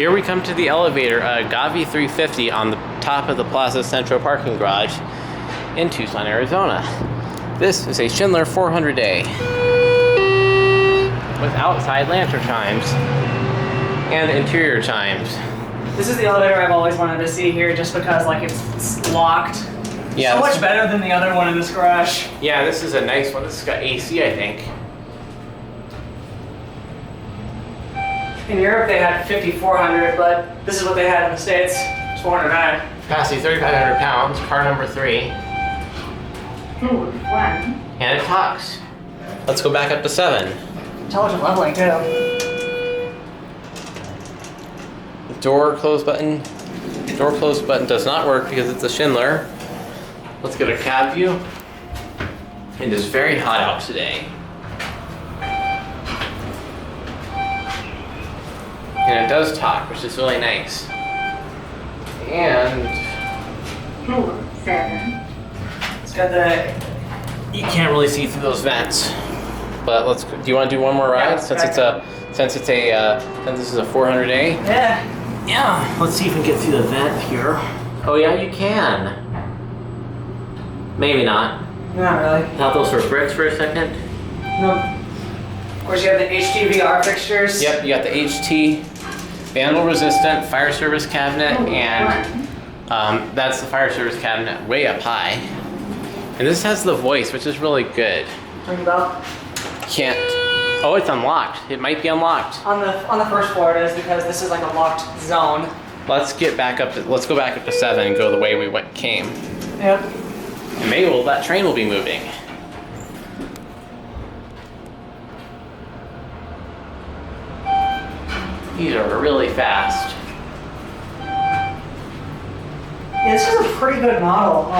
Here we come to the elevator, Agave 350 on the top of the Plaza Centro parking garage in Tucson, Arizona. This is a Schindler 400A with outside lantern chimes and interior chimes. This is the elevator I've always wanted to see here just because like it's locked. Yeah, so much better than the other one in this garage. Yeah, this is a nice one. This has got AC, I think. In Europe they had 5400, but this is what they had in the States. It's 409. Capacity 3,500 pounds, car number 3. Floor 1. And it talks. Let's go back up to 7. Intelligent leveling too. Door close button. Door close button does not work because it's a Schindler. Let's get a cab view. It is very hot out today. And it does talk, which is really nice. And Floor 7. It's got the... you can't really see through those vents. But let's. Do you want to do one more ride? Yeah, since this is a 400A. Yeah. Yeah. Let's see if we can get through the vent here. Oh yeah, you can. Maybe not. Not really. Thought those were bricks for a second. No. Of course, you have the HTVR fixtures. Yep, you got the HT, Vandal resistant, fire service cabinet, and that's the fire service cabinet way up high. And this has the voice, which is really good. Ring the bell. Can't. Oh, it's unlocked. It might be unlocked. On the first floor it is because this is like a locked zone. Let's get back up to. Let's go back up to 7 and go the way we came. Yep. And maybe that train will be moving. These are really fast. Yeah, this is a pretty good model.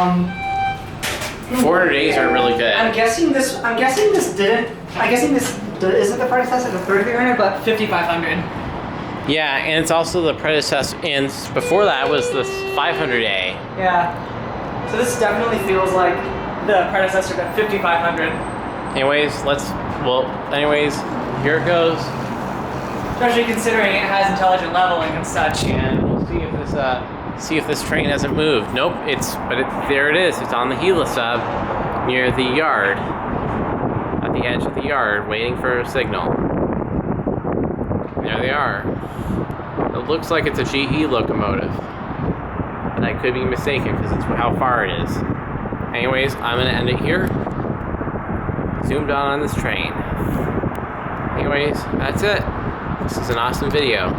400As are really good. I'm guessing this isn't the predecessor to the 3300, but 5500. Yeah, and it's also the predecessor, and before that was the 500A. Yeah. So this definitely feels like the predecessor to 5500. Anyways, here it goes. Especially considering it has intelligent leveling and such. And we'll see if this train hasn't moved. Nope, there it is. It's on the Gila sub near the yard, at the edge of the yard, waiting for a signal. There they are. It looks like it's a GE locomotive, but I could be mistaken because it's how far it is. Anyways, I'm gonna end it here. Zoomed on this train. Anyways, that's it. This is an awesome video.